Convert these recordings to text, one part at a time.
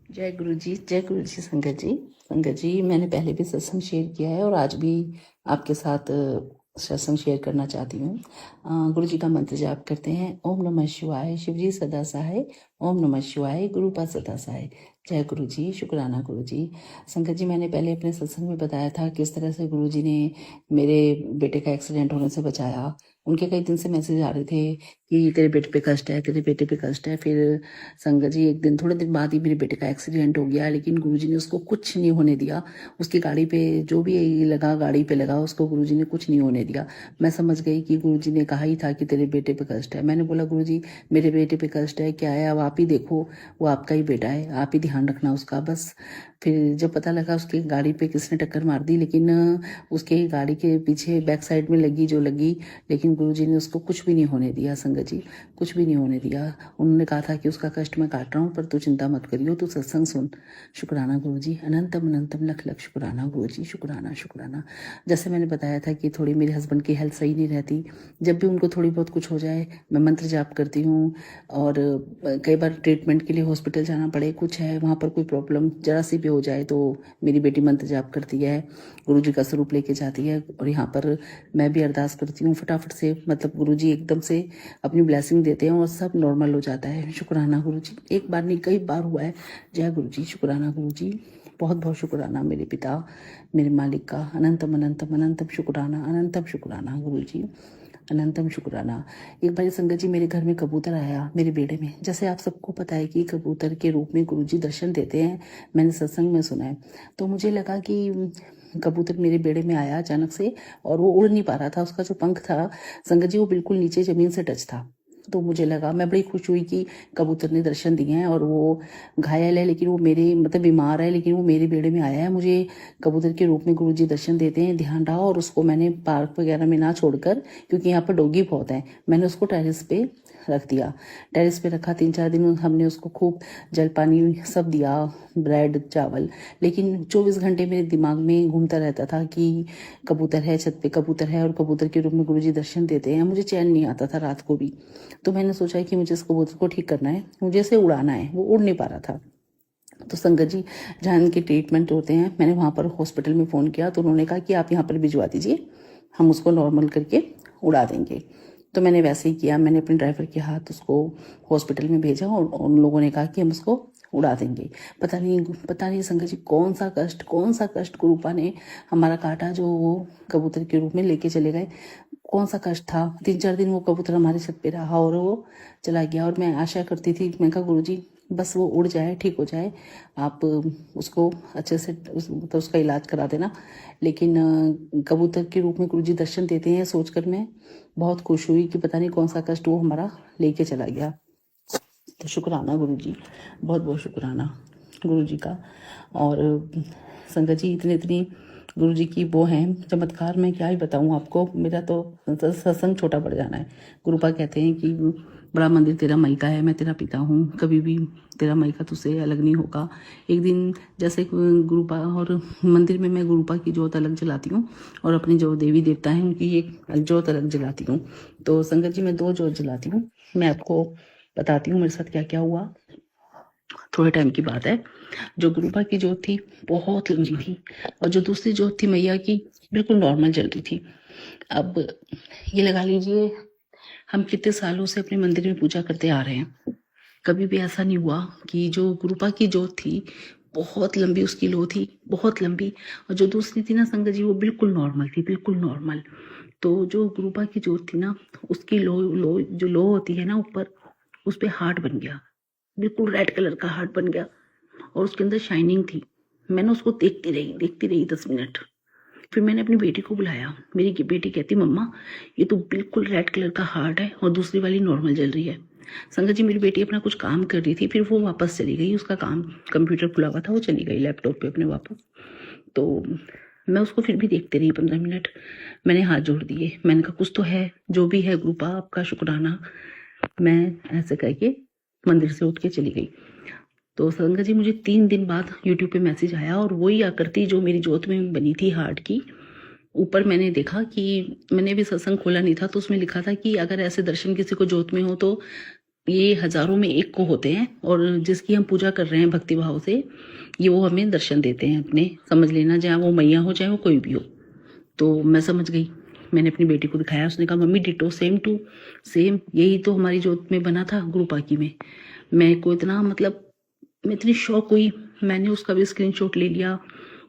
जय गुरु जी, जय गुरु जी। संगत जी, संगत जी, मैंने पहले भी सत्संग शेयर किया है और आज भी आपके साथ सत्संग शेयर करना चाहती हूँ। गुरु जी का मंत्र जाप करते हैं। ओम नमः शिवाय, शिव जी सदा सहाय। ओम नमः शिवाय, गुरु पास सदा सहाय। जय गुरु जी, शुक्राना गुरु जी। संगत जी, मैंने पहले अपने सत्संग में बताया था किस तरह से गुरु जी ने मेरे बेटे का एक्सीडेंट होने से बचाया। उनके कई दिन से मैसेज आ रहे थे कि तेरे बेटे पे कष्ट है, तेरे बेटे पे कष्ट है। फिर संगत जी, एक दिन थोड़े दिन बाद ही मेरे बेटे का एक्सीडेंट हो गया, लेकिन गुरुजी ने उसको कुछ नहीं होने दिया। उसकी गाड़ी पे जो भी लगा, गाड़ी पे लगा, उसको गुरुजी ने कुछ नहीं होने दिया। मैं समझ गई कि गुरुजी ने कहा ही था कि तेरे बेटे पे कष्ट है। मैंने बोला गुरुजी, मेरे बेटे पे कष्ट है, क्या है, अब आप ही देखो, वो आपका ही बेटा है, आप ही ध्यान रखना उसका बस। फिर जब पता लगा उसकी गाड़ी पे किसने टक्कर मार दी, लेकिन उसके गाड़ी के पीछे बैक साइड में लगी जो लगी, लेकिन गुरुजी ने उसको कुछ भी नहीं होने दिया। संगत जी, कुछ भी नहीं होने दिया। उन्होंने कहा था कि उसका कष्ट मैं काट रहा हूँ, पर तू चिंता मत करियो, तू सत्संग सुन। शुक्राना गुरु जी, अनंतम अनंतम लख लख शुक्राना गुरु जी, शुक्राना शुक्राना। जैसे मैंने बताया था कि थोड़ी मेरे हस्बैंड की हेल्थ सही नहीं रहती, जब भी उनको थोड़ी बहुत कुछ हो जाए मैं मंत्र जाप करती हूँ। और कई बार ट्रीटमेंट के लिए हॉस्पिटल जाना पड़े, कुछ है वहाँ पर कोई प्रॉब्लम जरा सी भी हो जाए, तो मेरी बेटी मंत्र जाप करती है, गुरु जी का स्वरूप लेके जाती है, और यहाँ पर मैं भी अरदास करती हूँ फटाफट से। मतलब गुरु जी एकदम से अपनी ब्लेसिंग देते हैं और सब नॉर्मल हो जाता है। शुक्राना गुरु जी, एक बार नहीं कई बार हुआ है। जय गुरु जी, शुक्राना गुरु जी, बहुत बहुत शुक्राना मेरे पिता, मेरे मालिक का। अनंतम अनंतम अनंतम शुक्राना, अनंतम शुक्राना गुरु जी, अनंतम शुक्राना। एक बार संगत जी, मेरे घर में कबूतर आया मेरे बेड़े में। जैसे आप सबको पता है कि कबूतर के रूप में गुरुजी दर्शन देते हैं, मैंने सत्संग में सुना है। तो मुझे लगा कि कबूतर मेरे बेड़े में आया अचानक से, और वो उड़ नहीं पा रहा था। उसका जो पंख था संगत जी, वो बिल्कुल नीचे जमीन से टच था। तो मुझे लगा, मैं बड़ी खुश हुई कि कबूतर ने दर्शन दिए हैं, और वो घायल है लेकिन वो मेरे मतलब बीमार है, लेकिन वो मेरे बेड़े में आया है। मुझे कबूतर के रूप में गुरुजी दर्शन देते हैं, ध्यान रहा। और उसको मैंने पार्क वगैरह में ना छोड़कर, क्योंकि यहाँ पर डॉगी बहुत है, मैंने उसको टेरेस पे रख दिया। टेरेस पे रखा, 3-4 दिन हमने उसको खूब जल पानी सब दिया, ब्रेड चावल। लेकिन 24 घंटे मेरे दिमाग में घूमता रहता था कि कबूतर है, छत पे कबूतर है, और कबूतर के रूप में गुरुजी दर्शन देते हैं। मुझे चैन नहीं आता था रात को भी। तो मैंने सोचा कि मुझे इस कबूतर को ठीक करना है, मुझे इसे उड़ाना है। वो उड़ नहीं पा रहा था। तो संगत जी, जहाँ इनके ट्रीटमेंट होते हैं, मैंने वहाँ पर हॉस्पिटल में फ़ोन किया, तो उन्होंने कहा कि आप यहाँ पर भिजवा दीजिए, हम उसको नॉर्मल करके उड़ा देंगे। तो मैंने वैसे ही किया। मैंने अपने ड्राइवर के हाथ उसको हॉस्पिटल में भेजा, और उन लोगों ने कहा कि हम उसको उड़ा देंगे। पता नहीं संगत जी, कौन सा कष्ट गुरुपा ने हमारा काटा, जो वो कबूतर के रूप में लेके चले गए। कौन सा कष्ट था। 3-4 दिन वो कबूतर हमारे छत पे रहा और वो चला गया। और मैं आशा करती थी, मैं कहा गुरु जी बस वो उड़ जाए, ठीक हो जाए, आप उसको अच्छे से मतलब उसका इलाज करा देना। लेकिन कबूतर के रूप में गुरु जी दर्शन देते हैं, सोचकर मैं बहुत खुश हुई कि पता नहीं कौन सा कष्ट वो हमारा लेके चला गया। तो शुक्राना गुरु जी, बहुत बहुत शुक्राना गुरु जी का। और संगत जी, इतनी गुरु जी की वो हैं चमत्कार, मैं क्या ही बताऊँ आपको। मेरा तो सत्संग छोटा पड़ जाना है। गुरुपा कहते हैं कि बड़ा मंदिर तेरा मायका है, मैं तेरा पिता हूँ, कभी भी तेरा मायका तुझसे अलग नहीं होगा। एक दिन जैसे गुरुपा, और मंदिर में मैं गुरुपा की जोत अलग जलाती हूँ, और अपनी जो देवी देवता हैं उनकी एक जोत अलग जलाती हूँ। तो संगत जी, मैं 2 जोत जलाती हूँ। मैं आपको बताती हूँ मेरे साथ क्या क्या हुआ। थोड़े टाइम की बात है। जो गुरुपा की जोत थी बहुत लंबी थी, और जो दूसरी जोत थी मैया की, बिल्कुल नॉर्मल जल रही थी। अब ये लगा लीजिए, हम कितने सालों से अपने मंदिर में पूजा करते आ रहे हैं, कभी भी ऐसा नहीं हुआ कि जो गुरुपा की जोत थी बहुत लंबी, उसकी लो थी बहुत लंबी, और जो दूसरी थी ना संगत जी, वो बिल्कुल नॉर्मल थी, बिल्कुल नॉर्मल। तो जो गुरुपा की जोत थी ना, उसकी लो जो लो होती है ना ऊपर, उस पे हार्ट बन गया, बिल्कुल रेड कलर का हार्ट बन गया, और उसके अंदर शाइनिंग थी। मैंने उसको देखती रही 10 मिनट। फिर मैंने अपनी बेटी को बुलाया। मेरी बेटी कहती, मम्मा ये तो बिल्कुल रेड कलर का हार्ट है और दूसरी वाली नॉर्मल जल रही है। संगत जी, मेरी बेटी अपना कुछ काम कर रही थी, फिर वो वापस चली गई। उसका काम कंप्यूटर खुला हुआ था, वो चली गई लैपटॉप पे अपने वापस। तो मैं उसको फिर भी देखते रही 15 मिनट। मैंने हाथ जोड़ दिए, मैंने कहा कुछ तो है, जो भी है गुरुपा आपका शुक्राना। मैं ऐसे करके मंदिर से उठ के चली गई। तो संगत जी, मुझे 3 दिन बाद यूट्यूब पे मैसेज आया, और वही आकृति जो मेरी जोत में बनी थी हार्ट की, ऊपर मैंने देखा कि मैंने भी सत्संग खोला नहीं था, तो उसमें लिखा था कि अगर ऐसे दर्शन किसी को जोत में हो तो ये हजारों में एक को होते हैं, और जिसकी हम पूजा कर रहे हैं भक्ति भाव से, ये वो हमें दर्शन देते हैं अपने। समझ लेना, चाहे वो मैया हो चाहे वो कोई भी हो। तो मैं समझ गई, मैंने अपनी बेटी को दिखाया, उसने कहा mummy ditto same to same, यही तो हमारी जोत में बना था गुरु पाकी में। मैं को इतना मतलब मैं इतनी शौक हुई, मैंने उसका भी स्क्रीनशॉट ले लिया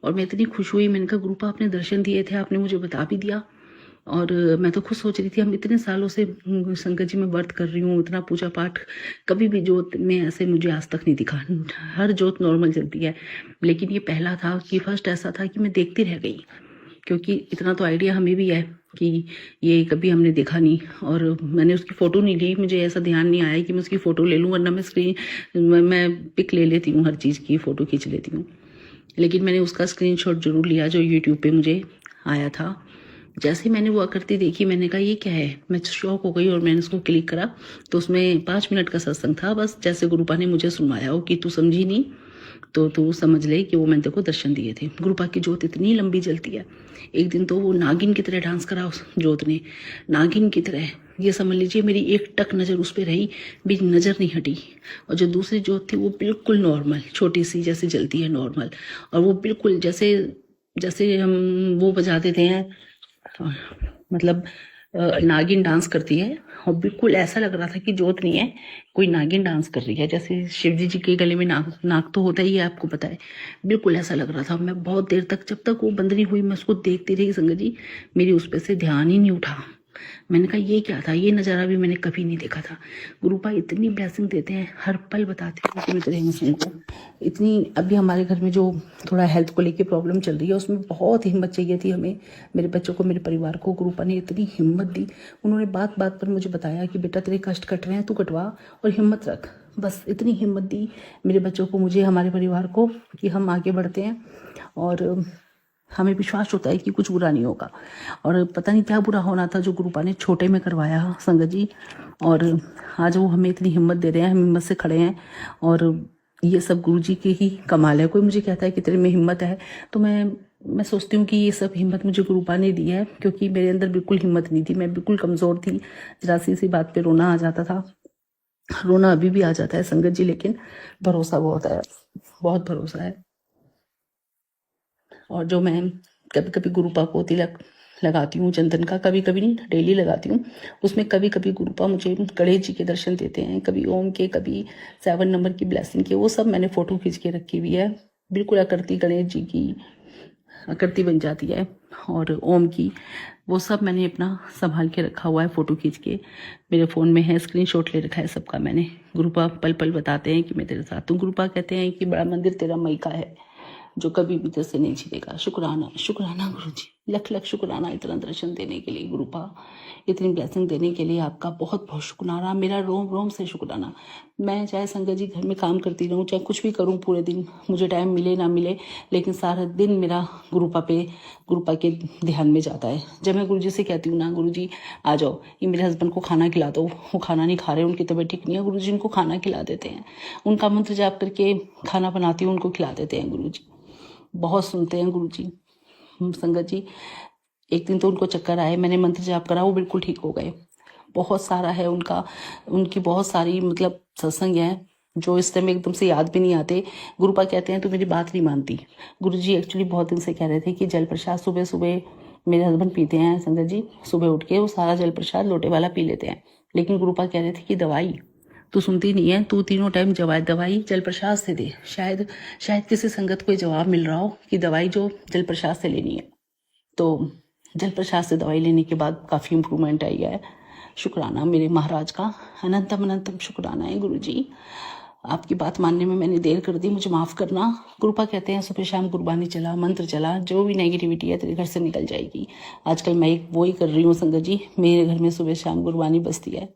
और मैं इतनी खुश हुई। मैंने कहा गुरुपा आपने दर्शन दिए थे, आपने मुझे बता भी दिया। और मैं तो खुद सोच रही थी, हम इतने सालों से शंकर जी में व्रत कर रही हूँ, इतना पूजा पाठ, कभी भी जोत में ऐसे मुझे आज तक नहीं दिखा। हर जोत नॉर्मल चलती है, लेकिन ये पहला था कि फर्स्ट ऐसा था कि मैं देखती रह गई, क्योंकि इतना तो आइडिया हमें भी है कि ये कभी हमने देखा नहीं। और मैंने उसकी फ़ोटो नहीं ली, मुझे ऐसा ध्यान नहीं आया कि मैं उसकी फ़ोटो ले लूँ, वरना मैं पिक ले लेती हूँ, हर चीज़ की फ़ोटो खींच लेती हूँ। लेकिन मैंने उसका स्क्रीनशॉट जरूर लिया जो यूट्यूब पे मुझे आया था। जैसे ही मैंने वो आकृति देखी, मैंने कहा ये क्या है, मैं शॉक हो गई और मैंने उसको क्लिक करा तो उसमें 5 मिनट का सत्संग था। बस जैसे गुरुपा ने मुझे सुनवाया हो कि तू समझी नहीं तो तू समझ ले कि वो मैंने तेरे को दर्शन दिए थे। गुरुपा की जोत इतनी लंबी जलती है, एक दिन तो वो नागिन की तरह डांस करा उस जोत ने, नागिन की तरह। ये समझ लीजिए मेरी एक टक नज़र उस पर रही, भी नज़र नहीं हटी। और जो दूसरी जोत थी वो बिल्कुल नॉर्मल, छोटी सी जैसे जलती है नॉर्मल, और वो बिल्कुल जैसे जैसे हम वो बजाते थे हैं, मतलब नागिन डांस करती है, और बिल्कुल ऐसा लग रहा था कि जोत नहीं है, कोई नागिन डांस कर रही है। जैसे शिव जी के गले में नाग नाग तो होता ही है, आपको पता है, बिल्कुल ऐसा लग रहा था। मैं बहुत देर तक, जब तक वो बंद नहीं हुई, मैं उसको देखती रही संगत जी, मेरी उस पर से ध्यान ही नहीं उठा। मैंने कहा ये क्या था, ये नज़ारा भी मैंने कभी नहीं देखा था। गुरुपा इतनी ब्लेसिंग देते हैं, हर पल बताते हैं कि मैं तेरे इंसान को इतनी। अभी हमारे घर में जो थोड़ा हेल्थ को लेके प्रॉब्लम चल रही है, उसमें बहुत हिम्मत चाहिए थी हमें, मेरे बच्चों को, मेरे परिवार को। गुरुपा ने इतनी हिम्मत दी, उन्होंने बात बात पर मुझे बताया कि बेटा तेरे कष्ट कट रहे हैं, तू कटवा और हिम्मत रख। बस इतनी हिम्मत दी मेरे बच्चों को, मुझे, हमारे परिवार को, कि हम आगे बढ़ते हैं और हमें विश्वास होता है कि कुछ बुरा नहीं होगा। और पता नहीं क्या बुरा होना था जो गुरुपा ने छोटे में करवाया संगत जी, और आज वो हमें इतनी हिम्मत दे रहे हैं, हम हिम्मत से खड़े हैं। और ये सब गुरु जी की ही कमाल है। कोई मुझे कहता है कि तेरे में हिम्मत है, तो मैं सोचती हूँ कि ये सब हिम्मत मुझे गुरुपा ने दी है, क्योंकि मेरे अंदर बिल्कुल हिम्मत नहीं थी, मैं बिल्कुल कमज़ोर थी। जरा सी बात पे रोना आ जाता था, रोना अभी भी आ जाता है संगत जी, लेकिन भरोसा बहुत है, बहुत भरोसा है। और जो मैं कभी कभी गुरुपा को तिलक लगाती हूँ चंदन का, कभी कभी नहीं, डेली लगाती हूँ, उसमें कभी कभी गुरुपा मुझे गणेश जी के दर्शन देते हैं, कभी ओम के, कभी 7 नंबर की ब्लेसिंग के, वो सब मैंने फ़ोटो खींच के रखी हुई है। बिल्कुल आकृति गणेश जी की आकृति बन जाती है, और ओम की, वो सब मैंने अपना संभाल के रखा हुआ है, फ़ोटो खींच के मेरे फ़ोन में है, स्क्रीनशॉट ले रखा है सबका मैंने। गुरुपा पल पल बताते हैं कि मैं तेरे साथ हूँ। गुरुपा कहते हैं कि बड़ा मंदिर तेरा मई का है, जो कभी भी तेरे से नहीं छिड़ेगा। शुक्राना, शुक्राना गुरु जी, लख लख शुक्राना इतना दर्शन देने के लिए, गुरुपा इतनी ब्लेसिंग देने के लिए आपका बहुत बहुत शुक्राना, मेरा रोम रोम से शुक्राना। मैं चाहे संगत जी घर में काम करती रहूँ, चाहे कुछ भी करूँ पूरे दिन, मुझे टाइम मिले ना मिले, लेकिन सारा दिन मेरा गुरुपा के ध्यान में जाता है। जब मैं गुरु जी से कहती हूँ ना, गुरु जी आ जाओ, ये मेरे हस्बैंड को खाना खिला दो, वो खाना नहीं खा रहे, उनकी तबीयत ठीक नहीं है, गुरु जी उनको खाना खिला देते हैं, उनका मंत्र जाप करके खाना बनाती हूँ, उनको खिला देते हैं गुरु जी। बहुत सुनते हैं गुरु जी। संगत जी, एक दिन तो उनको चक्कर आए, मैंने मंत्र जाप करा, वो बिल्कुल ठीक हो गए। बहुत सारा है उनका, उनकी बहुत सारी मतलब सत्संग है जो इस टाइम एकदम से याद भी नहीं आते। गुरुपा कहते हैं तू मेरी बात नहीं मानती। गुरु जी एक्चुअली बहुत दिन से कह रहे थे कि जल प्रसाद सुबह सुबह मेरे हस्बैंड पीते हैं संगत जी, सुबह उठ के वो सारा जल प्रसाद लोटे वाला पी लेते हैं, लेकिन गुरुपा कह रहे थे कि दवाई तू सुनती नहीं है, तू तीनों टाइम दवाई जल प्रसाद से दे। शायद किसी संगत को जवाब मिल रहा हो कि दवाई जो जल प्रसाद से लेनी है। तो जल प्रसाद से दवाई लेने के बाद काफ़ी इम्प्रूवमेंट आई है। शुक्राना मेरे महाराज का, अनंतम अनंतम शुक्राना है गुरु जी। आपकी बात मानने में मैंने देर कर दी, मुझे माफ़ करना। गुरुपा कहते हैं सुबह शाम गुरबानी चला, मंत्र चला, जो भी नेगेटिविटी है तेरे घर से निकल जाएगी। आजकल मैं एक वो ही कर रही हूँ संगत जी, मेरे घर में सुबह शाम गुरबानी बजती है,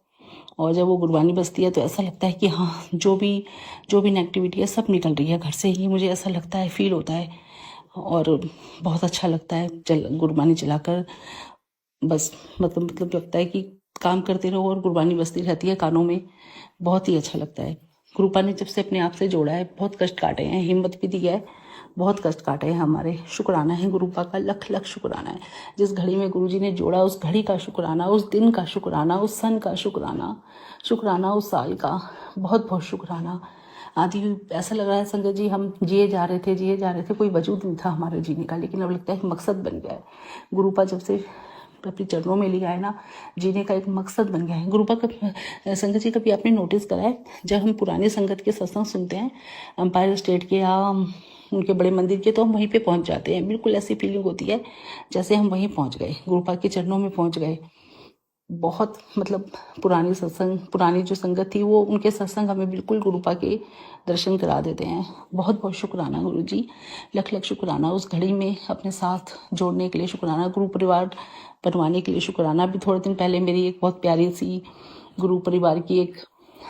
और जब वो गुरबानी बजती है तो ऐसा लगता है कि हाँ, जो भी नेगेटिविटी है सब निकल रही है घर से ही, मुझे ऐसा लगता है, फील होता है, और बहुत अच्छा लगता है गुरबानी चलाकर। बस मतलब लगता है कि काम करते रहो और गुरबानी बजती रहती है कानों में, बहुत ही अच्छा लगता है। गुरुपा ने जब से अपने आप से जोड़ा है, बहुत कष्ट काटे हैं, हिम्मत भी दी है, बहुत कष्ट काटे हैं हमारे। शुक्राना है गुरुपा का, लख लख शुक्राना है। जिस घड़ी में गुरुजी ने जोड़ा उस घड़ी का शुक्राना, उस दिन का शुक्राना, उस सन का शुक्राना, शुक्राना उस साल का, बहुत बहुत शुक्राना। आदि ऐसा लग रहा है संगत जी हम जिए जा रहे थे, कोई वजूद नहीं था हमारे जीने का, लेकिन अब लगता है मकसद बन गया है। गुरुपा जब से अपने चरणों में लिया है ना, जीने का एक मकसद बन गया है। गुरुपा का संगत जी कभी आपने नोटिस करा है, जब हम पुराने संगत के सत्संग सुनते हैं एम्पायर स्टेट के या उनके बड़े मंदिर के, तो हम वहीं पे पहुंच जाते हैं। बिल्कुल ऐसी फीलिंग होती है जैसे हम वहीं पहुंच गए, गुरुपा के चरणों में पहुंच गए। बहुत मतलब पुरानी जो संगत थी वो, उनके सत्संग हमें बिल्कुल गुरुपा के दर्शन करा देते हैं। बहुत बहुत शुक्राना गुरु जी, लख लख शुक्राना। उस घड़ी में अपने साथ जोड़ने के लिए शुक्राना, गुरु परिवार बनवाने के लिए शुक्राना। अभी थोड़े दिन पहले मेरी एक बहुत प्यारी सी गुरु परिवार की एक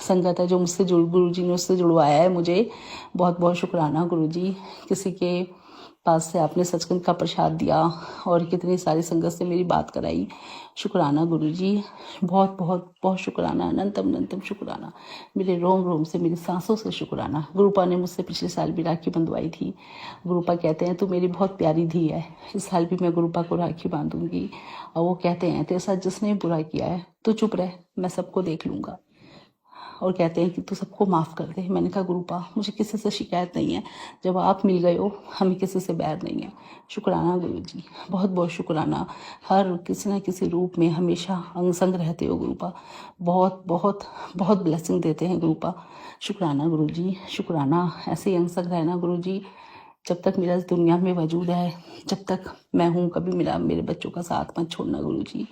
संगत है जो मुझसे गुरु जी ने उससे जुड़वाया है मुझे। बहुत बहुत शुक्राना गुरु जी। किसी के पास से आपने सचखंड का प्रसाद दिया और कितनी सारी संगत से मेरी बात कराई। शुक्राना गुरु जी, बहुत बहुत बहुत शुक्राना, अनंतम अनंतम शुक्राना। मेरे रोम रोम से, मेरी सांसों से शुक्राना। गुरुपा ने मुझसे पिछले साल भी राखी बंधवाई थी। गुरुपा कहते हैं तू मेरी बहुत प्यारी धी है, इस साल भी मैं गुरुपा को राखी बांधूंगी। और वो कहते हैं तेरे साथ जिसने बुरा किया है तू चुप रह, मैं सबको देख लूंगा। और कहते हैं कि तू सबको माफ़ कर दे। मैंने कहा गुरुपा मुझे किसी से शिकायत नहीं है, जब आप मिल गए हो हमें किसी से बैर नहीं है। शुक्राना गुरु जी, बहुत बहुत शुक्राना। हर किसी न किसी रूप में हमेशा अंग संग रहते हो गुरुपा, बहुत बहुत बहुत ब्लेसिंग देते हैं गुरुपा। शुक्राना गुरु जी, शुक्राना। ऐसे ही अंग संग रहना गुरु जी, जब तक मेरा इस दुनिया में वजूद है, जब तक मैं हूँ, कभी मेरे बच्चों का साथ मत छोड़ना गुरु जी।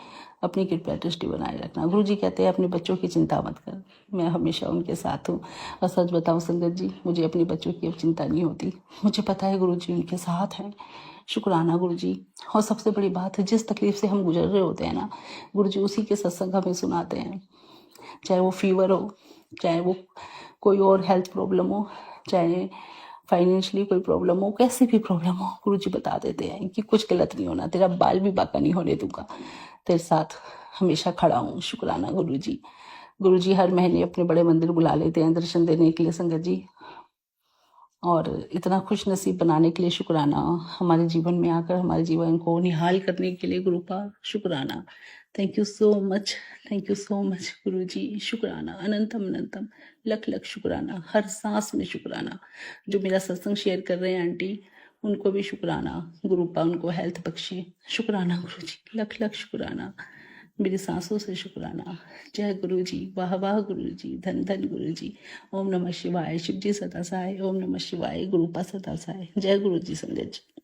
अपनी कृपा दृष्टि बनाए रखना। गुरु जी कहते हैं अपने बच्चों की चिंता मत कर, मैं हमेशा उनके साथ हूँ। और सच बताऊँ संगत जी, मुझे अपने बच्चों की अब चिंता नहीं होती। मुझे पता है गुरु जी उनके साथ हैं। शुक्राना गुरु जी। और सबसे बड़ी बात है, जिस तकलीफ से हम गुजर रहे होते हैं ना, गुरु जी उसी के सत्संग हमें सुनाते हैं। चाहे वो फीवर हो, चाहे वो कोई और हेल्थ प्रॉब्लम हो, चाहे फाइनेंशियली कोई प्रॉब्लम हो, कैसी भी प्रॉब्लम हो, गुरु जी बता देते हैं कि कुछ गलत नहीं होना, तेरा बाल भी बाका नहीं होने दूंगा, तेरे साथ हमेशा खड़ा हूँ। शुक्राना गुरु जी। गुरु जी हर महीने अपने बड़े मंदिर बुला लेते हैं दर्शन देने के लिए संगत जी, और इतना खुश नसीब बनाने के लिए शुक्राना। हमारे जीवन में आकर हमारे जीवन को निहाल करने के लिए गुरुपा शुक्राना। Thank you so much, thank you so much गुरु जी। शुक्राना, अनंतम अनंतम, लख लख शुक्राना। हर सांस में शुक्राना। जो मेरा सत्संग शेयर कर रहे हैं आंटी, उनको भी शुक्राना। गुरुपा उनको हेल्थ बख्शे। शुक्राना गुरु जी, लख लख शुक्राना। मेरी सांसों से शुक्राना। जय गुरु जी, वाह वाह गुरु जी, धन धन गुरु जी। ओम नमः शिवाय। शिव जी सदा सहाय। ओम नमः शिवाय। गुरुपा सदा सहाय। जय गुरु जी संगत जी।